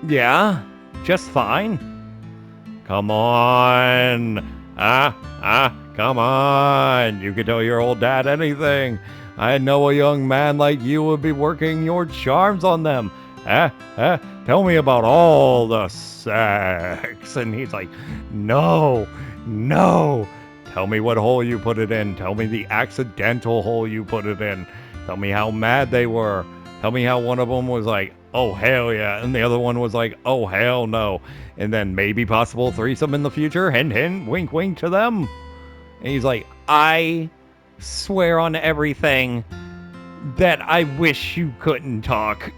Yeah, just fine. Come on. Come on. You can tell your old dad anything. I know a young man like you would be working your charms on them. Tell me about all the sex. And he's like, no, no. Tell me what hole you put it in. Tell me the accidental hole you put it in. Tell me how mad they were. Tell me how one of them was like, oh, hell yeah. And the other one was like, oh, hell no. And then maybe possible threesome in the future. Hint, hint, wink, wink to them. And he's like, I swear on everything that I wish you couldn't talk.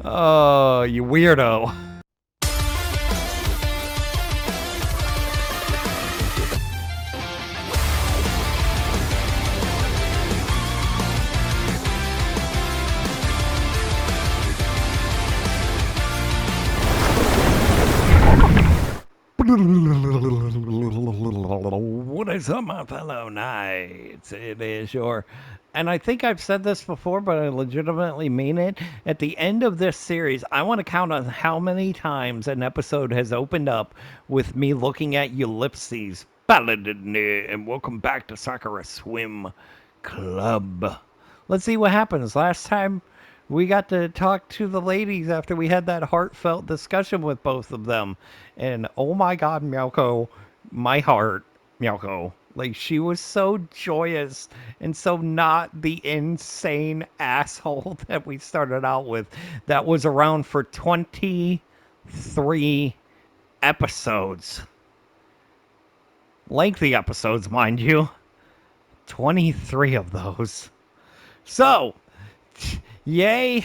Oh, you weirdo. What is up, my fellow knights? It is your. And I think I've said this before, but I legitimately mean it. At the end of this series, I want to count on how many times an episode has opened up with me looking at Ulysses. Paladin, and welcome back to Sakura Swim Club. Let's see what happens. Last time we got to talk to the ladies after we had that heartfelt discussion with both of them. And oh my god, Myoko, my heart, Myoko. Like, she was so joyous and so not the insane asshole that we started out with that was around for 23 episodes. Lengthy episodes, mind you. 23 of those. So, yay.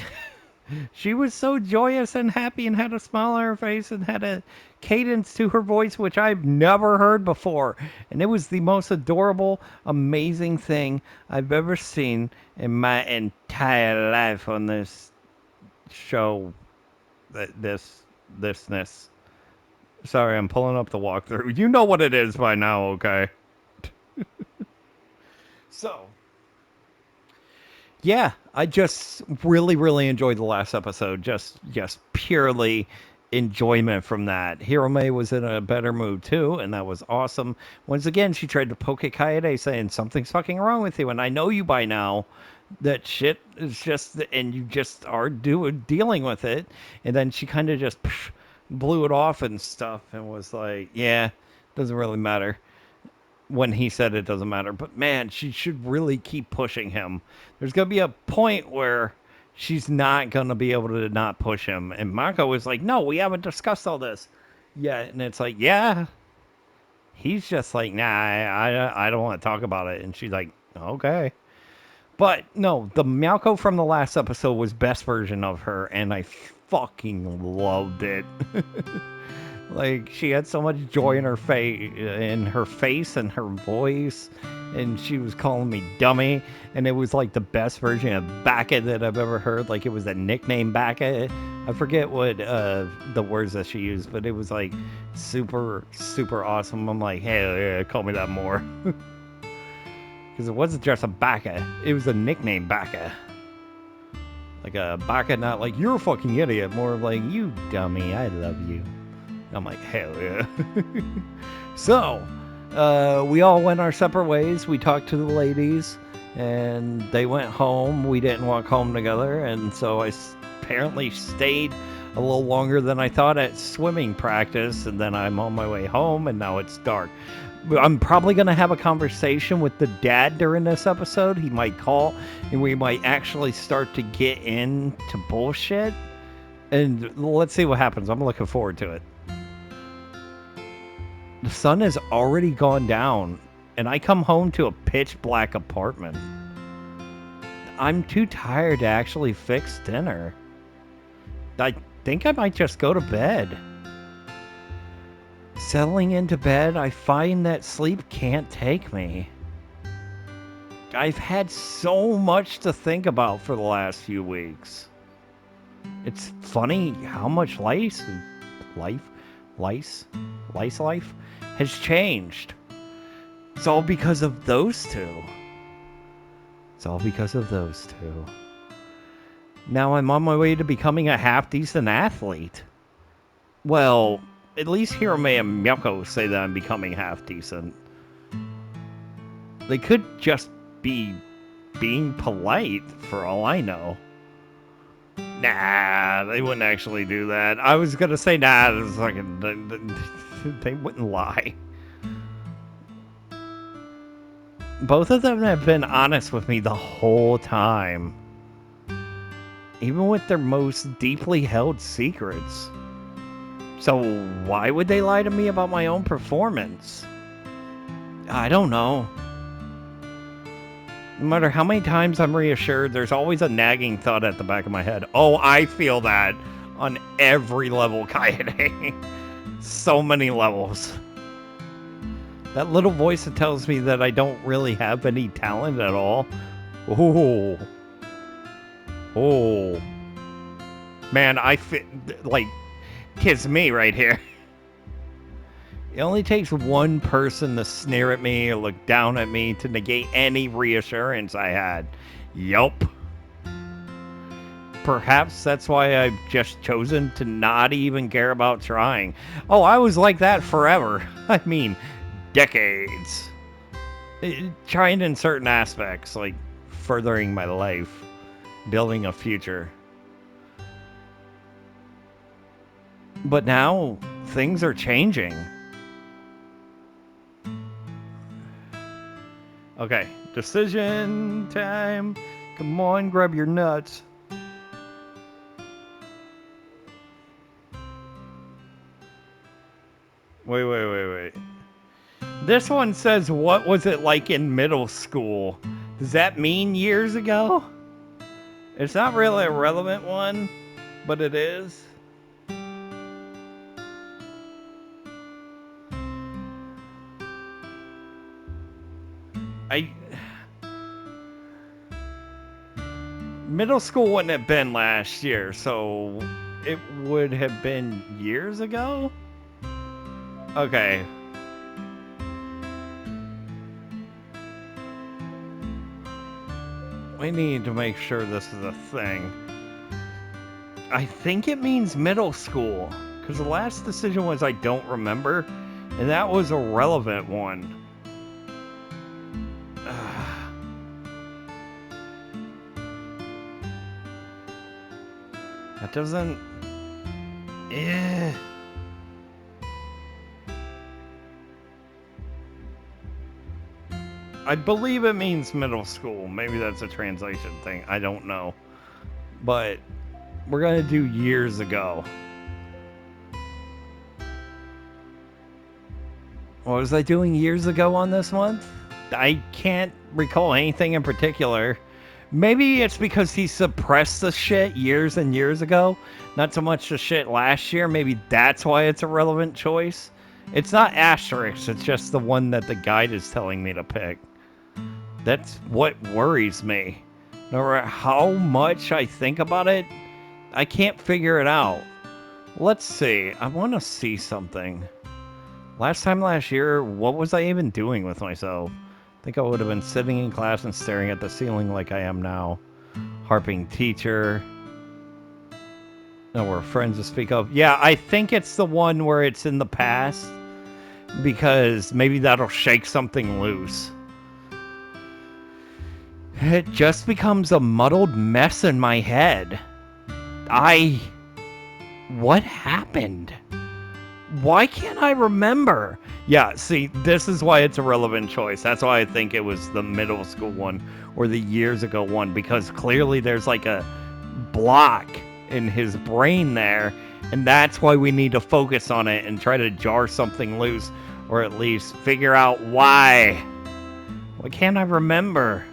She was so joyous and happy and had a smile on her face and had a cadence to her voice which I've never heard before. And it was the most adorable, amazing thing I've ever seen in my entire life on this show. Thisness. Sorry, I'm pulling up the walkthrough. You know what it is by now, okay? So, yeah, I just really, really enjoyed the last episode. Just purely enjoyment from that. Hirome was in a better mood too, and that was awesome. Once again, she tried to poke at Kaede, saying something's fucking wrong with you, and I know you by now. That shit is just, and you just are dealing with it. And then she kind of just blew it off and stuff, and was like, "Yeah, doesn't really matter." When he said it doesn't matter. But man, she should really keep pushing him. There's going to be a point where she's not going to be able to not push him. And Mako was like, no, we haven't discussed all this yet. And it's like, yeah. He's just like, nah, I don't want to talk about it. And she's like, okay. But no, the Mako from the last episode was best version of her. And I fucking loved it. Like, she had so much joy in her face and her voice, and she was calling me dummy, and it was like the best version of Baka that I've ever heard. Like, it was a nickname Baka. I forget what the words that she used, but it was like super, super awesome. I'm like, hey, yeah, call me that more. Because it wasn't just a Baka, it was a nickname Baka. Like a Baka, not like, you're a fucking idiot, more of like, you dummy, I love you. I'm like, hell yeah. So, we all went our separate ways. We talked to the ladies, and they went home. We didn't walk home together, and so I apparently stayed a little longer than I thought at swimming practice, and then I'm on my way home, and now it's dark. I'm probably going to have a conversation with the dad during this episode. He might call, and we might actually start to get into bullshit. And let's see what happens. I'm looking forward to it. The sun has already gone down, and I come home to a pitch black apartment. I'm too tired to actually fix dinner. I think I might just go to bed. Settling into bed, I find that sleep can't take me. I've had so much to think about for the last few weeks. It's funny how much life has changed. It's all because of those two. It's all because of those two. Now I'm on my way to becoming a half-decent athlete. Well, at least Hirome and Miyako say that I'm becoming half-decent. They could just be being polite, for all I know. Nah, they wouldn't actually do that. I was gonna say, nah, this is fucking, they wouldn't lie. Both of them have been honest with me the whole time. Even with their most deeply held secrets. So why would they lie to me about my own performance? I don't know. No matter how many times I'm reassured, there's always a nagging thought at the back of my head. Oh, I feel that on every level, Kaede. So many levels. That little voice that tells me that I don't really have any talent at all. Oh. Oh. Man, I fit, like, kiss me right here. It only takes one person to sneer at me or look down at me to negate any reassurance I had. Yup. Perhaps that's why I've just chosen to not even care about trying. Oh, I was like that forever. I mean, decades. Trying in certain aspects, like furthering my life, building a future. But now, things are changing. Okay, decision time. Come on, grab your nuts. Wait. This one says, what was it like in middle school? Does that mean years ago? It's not really a relevant one, but it is. Middle school wouldn't have been last year, so it would have been years ago? Okay. We need to make sure this is a thing. I think it means middle school, because the last decision was I don't remember, and that was a relevant one. That doesn't... I believe it means middle school. Maybe that's a translation thing. I don't know. But we're going to do years ago. What was I doing years ago on this month? I can't recall anything in particular. Maybe it's because he suppressed the shit years and years ago. Not so much the shit last year. Maybe that's why it's a relevant choice. It's not asterisk. It's just the one that the guide is telling me to pick. That's what worries me. No matter how much I think about it, I can't figure it out. Let's see. I want to see something. Last year, what was I even doing with myself? I think I would have been sitting in class and staring at the ceiling like I am now. Harping teacher. No, we're friends to speak of. Yeah, I think it's the one where it's in the past. Because maybe that'll shake something loose. It just becomes a muddled mess in my head. What happened? Why can't I remember? Yeah, see, this is why it's a relevant choice. That's why I think it was the middle school one or the years ago one, because clearly there's like a block in his brain there, and that's why we need to focus on it and try to jar something loose, or at least figure out why. Why can't I remember?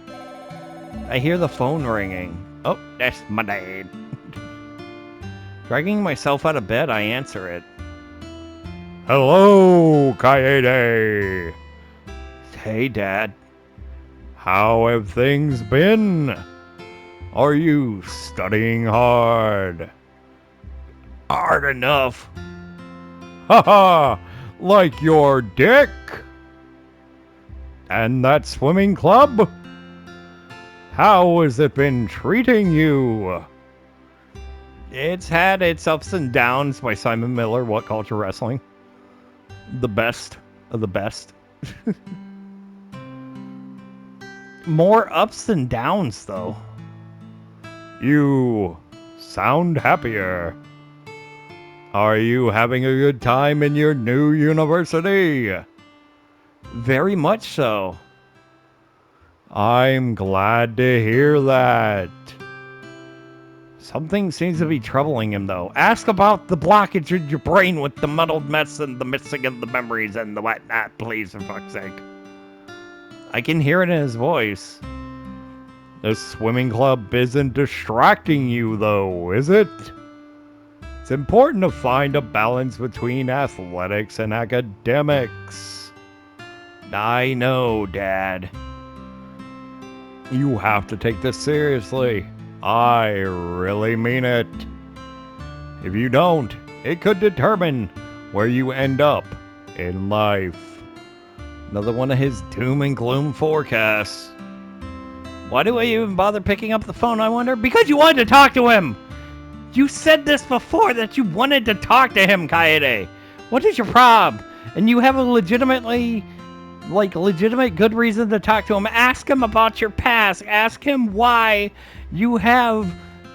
I hear the phone ringing. Oh, that's my dad. Dragging myself out of bed, I answer it. Hello, Kaede. Hey, Dad. How have things been? Are you studying hard? Hard enough. Haha, like your dick. And that swimming club? How has it been treating you? It's had its ups and downs by Simon Miller, What Culture Wrestling. The best of the best. More ups than downs, though. You sound happier. Are you having a good time in your new university? Very much so. I'm glad to hear that. Something seems to be troubling him, though. Ask about the blockage in your brain with the muddled mess and the missing of the memories and the whatnot, please, for fuck's sake. I can hear it in his voice. The swimming club isn't distracting you, though, is it? It's important to find a balance between athletics and academics. I know, Dad. You have to take this seriously. I really mean it. If you don't, it could determine where you end up in life. Another one of his doom and gloom forecasts. Why do I even bother picking up the phone, I wonder? Because you wanted to talk to him! You said this before, that you wanted to talk to him, Kaede. What is your problem? And you have a legitimate good reason to talk to him. Ask him about your past. Ask him why you have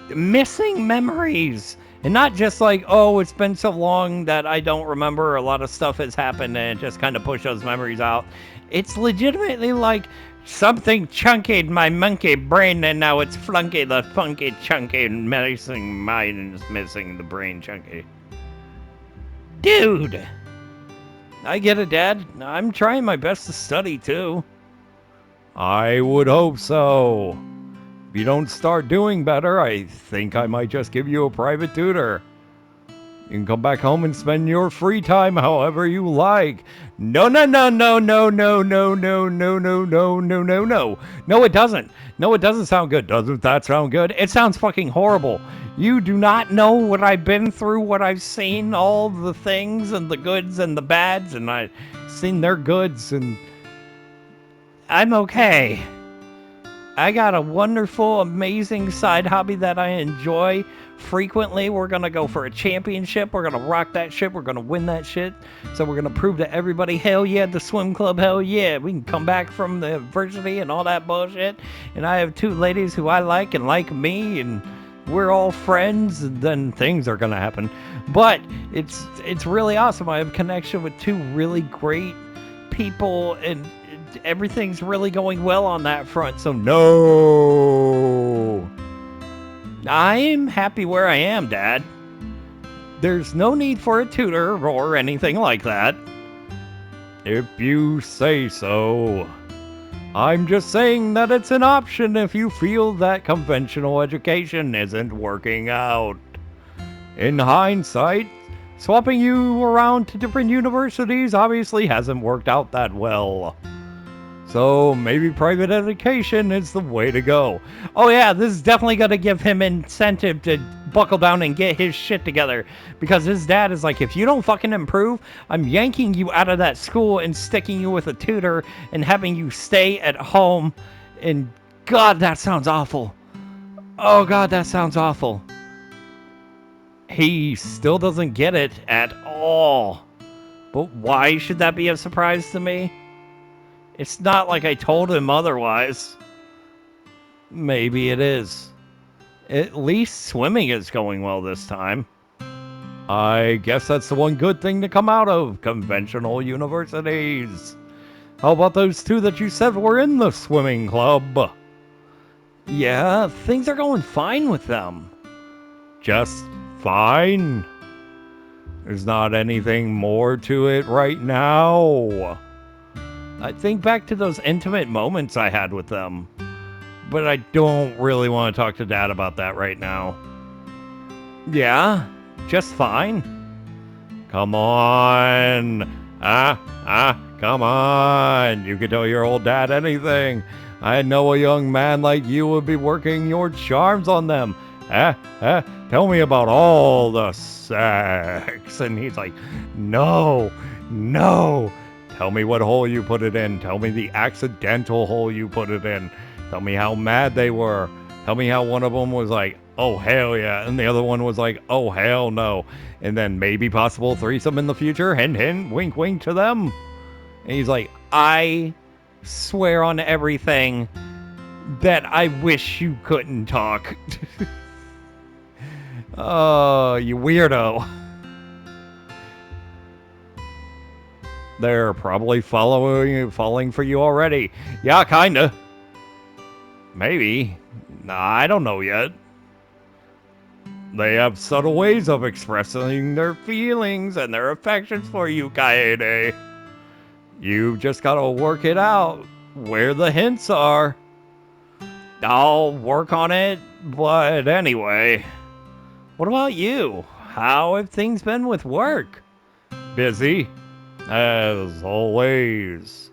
missing memories. And not just like, oh, it's been so long that I don't remember. A lot of stuff has happened and it just kind of push those memories out. It's legitimately like something chunkied my monkey brain and now it's flunky the funky chunky missing mind is missing the brain chunky. Dude! I get it, Dad. I'm trying my best to study, too. I would hope so. If you don't start doing better, I think I might just give you a private tutor. You can come back home and spend your free time however you like. No. No, it doesn't. No, it doesn't sound good. Doesn't that sound good? It sounds fucking horrible. You do not know what I've been through, what I've seen, all the things and the goods and the bads, and I've seen their goods, and I'm okay. I got a wonderful, amazing side hobby that I enjoy frequently. We're going to go for a championship. We're going to rock that shit. We're going to win that shit. So we're going to prove to everybody, hell yeah, the swim club, hell yeah. We can come back from the adversity and all that bullshit. And I have two ladies who I like and like me, and we're all friends, and then things are going to happen. But it's really awesome. I have a connection with two really great people, and everything's really going well on that front. So no, I'm happy where I am, Dad. There's no need for a tutor or anything like that. If you say so. I'm just saying that it's an option if you feel that conventional education isn't working out. In hindsight, swapping you around to different universities obviously hasn't worked out that well. So maybe private education is the way to go. Oh yeah, this is definitely going to give him incentive to buckle down and get his shit together. Because his dad is like, if you don't fucking improve, I'm yanking you out of that school and sticking you with a tutor and having you stay at home. And God, that sounds awful. Oh God, that sounds awful. He still doesn't get it at all. But why should that be a surprise to me? It's not like I told him otherwise. Maybe it is. At least swimming is going well this time. I guess that's the one good thing to come out of conventional universities. How about those two that you said were in the swimming club? Yeah, things are going fine with them. Just fine? There's not anything more to it right now. I think back to those intimate moments I had with them. But I don't really want to talk to Dad about that right now. Yeah, just fine. Come on. Come on. You can tell your old dad anything. I know a young man like you would be working your charms on them. Tell me about all the sex. And he's like, no. Tell me what hole you put it in. Tell me the accidental hole you put it in. Tell me how mad they were. Tell me how one of them was like, oh, hell yeah. And the other one was like, oh, hell no. And then maybe possible threesome in the future. Hint, hint, wink, wink to them. And he's like, I swear on everything that I wish you couldn't talk. Oh, you weirdo. They're probably falling for you already. Yeah, kinda. Maybe. Nah, I don't know yet. They have subtle ways of expressing their feelings and their affections for you, Kaede. You just gotta work it out where the hints are. I'll work on it, but anyway. What about you? How have things been with work? Busy, as always.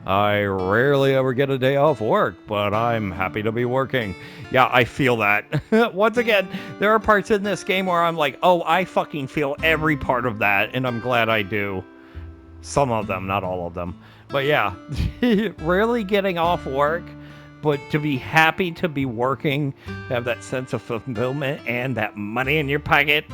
I rarely ever get a day off work, but I'm happy to be working. Yeah, I feel that. Once again, there are parts in this game where I'm like, oh, I fucking feel every part of that, and I'm glad I do. Some of them, not all of them. But yeah, rarely getting off work, but to be happy to be working, have that sense of fulfillment and that money in your pocket.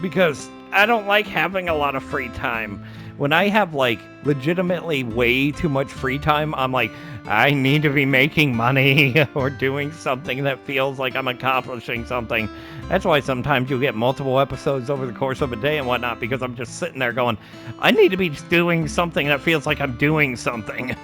Because I don't like having a lot of free time. When I have like legitimately way too much free time, I'm like, I need to be making money or doing something that feels like I'm accomplishing something. That's why sometimes you get multiple episodes over the course of a day and whatnot, because I'm just sitting there going, I need to be doing something that feels like I'm doing something.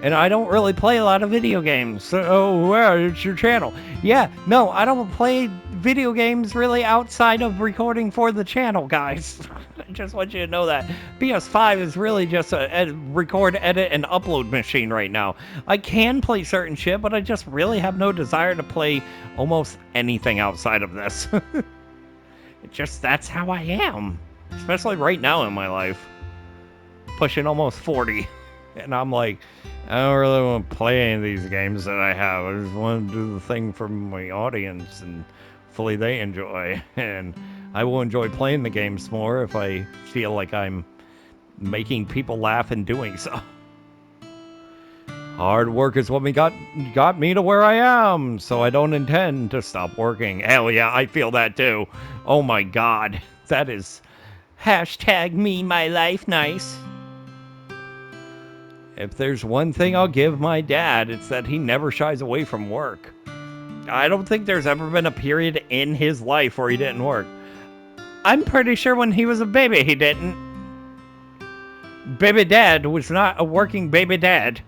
And I don't really play a lot of video games. So, oh, well, it's your channel. Yeah, no, I don't play video games really outside of recording for the channel, guys. I just want you to know that. PS5 is really just a record, edit, and upload machine right now. I can play certain shit, but I just really have no desire to play almost anything outside of this. That's how I am. Especially right now in my life. Pushing almost 40. And I'm like, I don't really want to play any of these games that I have. I just want to do the thing for my audience and hopefully they enjoy. And I will enjoy playing the games more if I feel like I'm making people laugh in doing so. Hard work is what got me to where I am, so I don't intend to stop working. Hell yeah, I feel that too. Oh my god, that is hashtag me my life nice. If there's one thing I'll give my dad, it's that he never shies away from work. I don't think there's ever been a period in his life where he didn't work. I'm pretty sure when he was a baby, he didn't. Baby dad was not a working baby dad.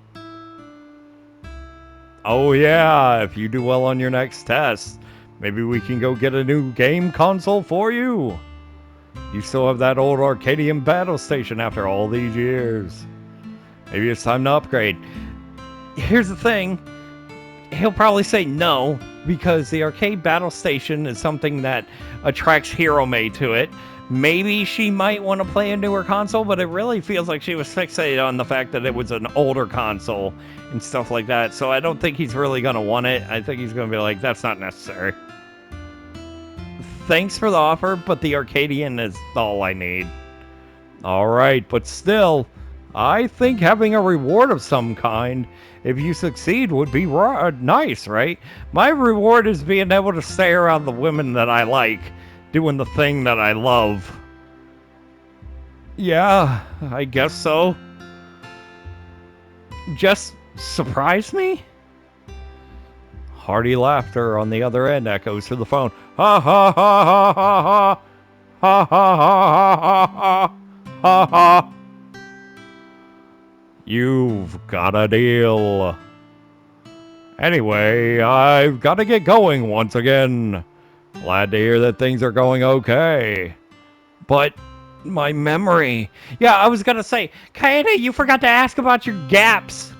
Oh yeah, if you do well on your next test, maybe we can go get a new game console for you. You still have that old Arcadian battle station after all these years. Maybe it's time to upgrade. Here's the thing. He'll probably say no, because the arcade battle station is something that attracts Hirome to it. Maybe she might want to play a newer console, but it really feels like she was fixated on the fact that it was an older console and stuff like that. So I don't think he's really going to want it. I think he's going to be like, that's not necessary. Thanks for the offer, but the Arcadian is all I need. Alright, but still, I think having a reward of some kind, if you succeed, would be nice, right? My reward is being able to stay around the women that I like, doing the thing that I love. Yeah, I guess so. Just surprise me? Hearty laughter on the other end echoes through the phone. Ha ha ha ha ha ha. Ha ha ha ha ha ha ha. You've got a deal. Anyway, I've got to get going once again. Glad to hear that things are going okay. But my memory... Yeah, I was gonna say, Kaede, you forgot to ask about your gaps.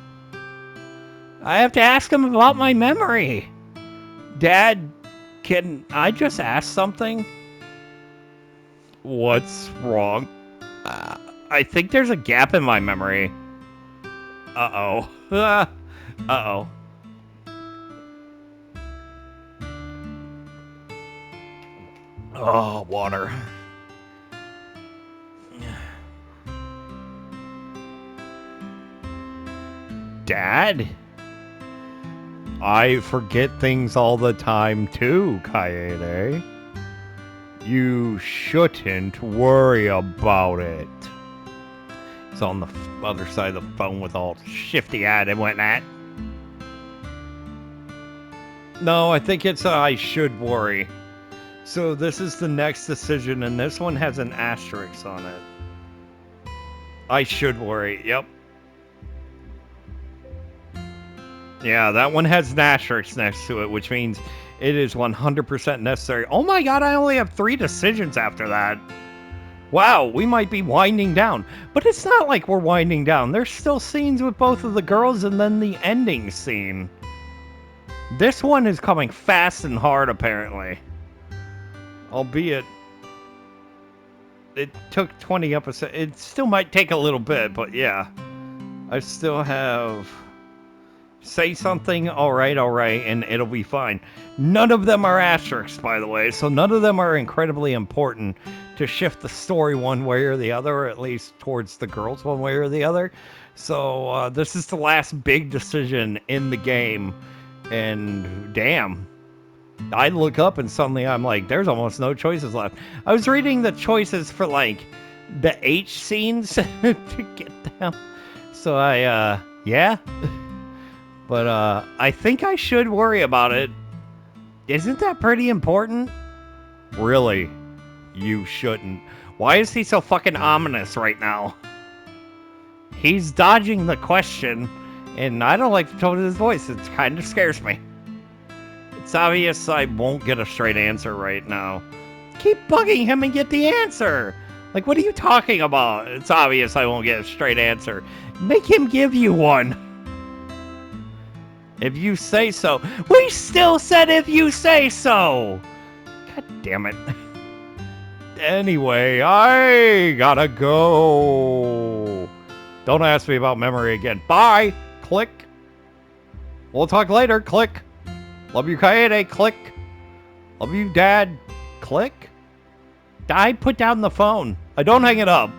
I have to ask him about my memory. Dad, can I just ask something? What's wrong? I think there's a gap in my memory. Uh-oh. Uh-oh. Oh, water. Dad? I forget things all the time too, Kaede. You shouldn't worry about it. He's on the other side of the phone with all shifty-eyed and whatnot. No, I think it's I should worry. So this is the next decision, and this one has an asterisk on it. I should worry, yep. Yeah, that one has an asterisk next to it, which means it is 100% necessary. Oh my god, I only have 3 decisions after that. Wow, we might be winding down. But it's not like we're winding down. There's still scenes with both of the girls and then the ending scene. This one is coming fast and hard, apparently. Albeit, it took 20 episodes. It still might take a little bit, but yeah. I still have... Say something, alright, and it'll be fine. None of them are asterisks, by the way, so none of them are incredibly important to shift the story one way or the other, or at least towards the girls one way or the other. So this is the last big decision in the game, and damn. I look up and suddenly I'm like, there's almost no choices left. I was reading the choices for, like, the H scenes to get them. So yeah. But I think I should worry about it. Isn't that pretty important? Really? You shouldn't. Why is he so fucking ominous right now? He's dodging the question, and I don't like the tone of his voice. It kind of scares me. It's obvious I won't get a straight answer right now. Keep bugging him and get the answer. Like, what are you talking about? It's obvious I won't get a straight answer. Make him give you one. If you say so. We still said if you say so. God damn it. Anyway, I gotta go. Don't ask me about memory again. Bye. Click. We'll talk later. Click. Love you, Kaede. Click. Love you, Dad. Click. I put down the phone. I don't hang it up.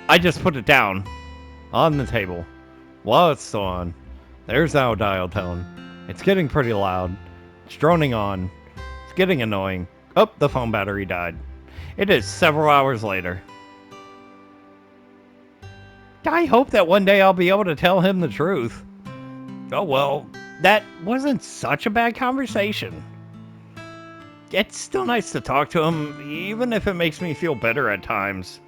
I just put it down on the table while it's still on. There's our dial tone. It's getting pretty loud. It's droning on. It's getting annoying. Oh, the phone battery died. It is several hours later. I hope that one day I'll be able to tell him the truth. Oh well, that wasn't such a bad conversation. It's still nice to talk to him, even if it makes me feel better at times.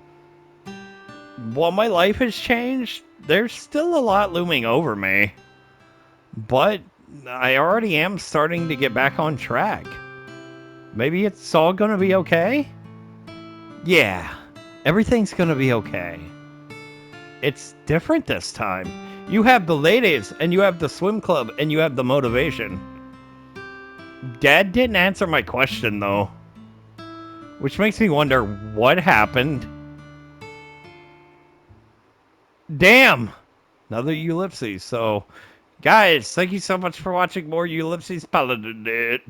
While my life has changed, there's still a lot looming over me. But I already am starting to get back on track. Maybe it's all gonna be okay? Yeah, everything's gonna be okay. It's different this time. You have the ladies, and you have the swim club, and you have the motivation. Dad didn't answer my question, though. Which makes me wonder what happened. Damn! Another Ellipses, so... Guys, thank you so much for watching more Ellipses Paladin.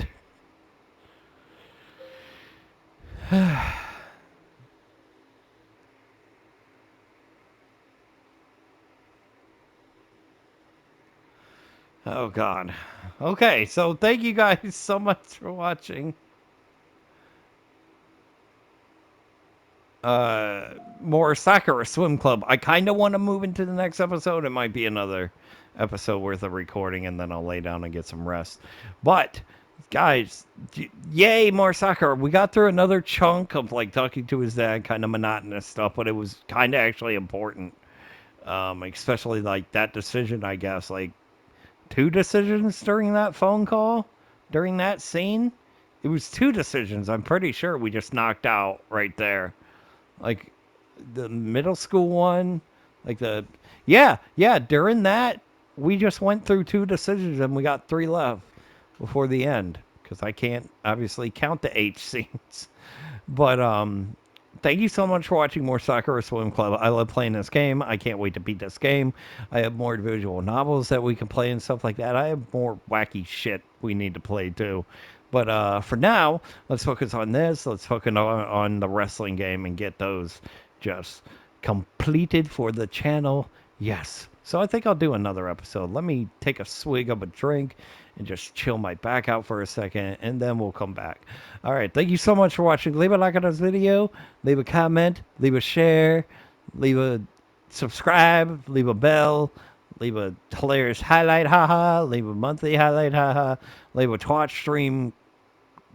Oh, God. Okay, so thank you guys so much for watching. More Sakura Swim Club. I kind of want to move into the next episode. It might be another episode worth of recording, and then I'll lay down and get some rest. But, guys, yay, more Sakura. We got through another chunk of, like, talking to his dad, kind of monotonous stuff, but it was kind of actually important. Especially, like, that decision, I guess. Like, 2 decisions during that phone call? During that scene? It was 2 decisions, I'm pretty sure we just knocked out right there. Like, the middle school one, like the... Yeah, during that, we just went through 2 decisions and we got 3 left before the end. Because I can't, obviously, count the H scenes. But, thank you so much for watching more Sakura Swim Club. I love playing this game. I can't wait to beat this game. I have more visual novels that we can play and stuff like that. I have more wacky shit we need to play, too. But for now, let's focus on this. Let's focus on the wrestling game and get those just completed for the channel. Yes, So I think I'll do another episode. Let me take a swig of a drink and just chill my back out for a second, and then we'll come back. All right. Thank you so much for watching. Leave a like on this video. Leave a comment. Leave a share. Leave a subscribe. Leave a bell. Leave a hilarious highlight, haha. Leave a monthly highlight, haha. Leave a Twitch stream,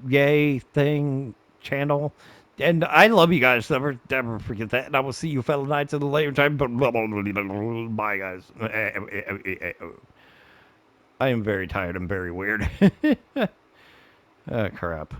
yay thing, channel. And I love you guys. Never forget that. And I will see you fellow knights in the later time. Bye, guys. I am very tired. I'm very weird. Crap.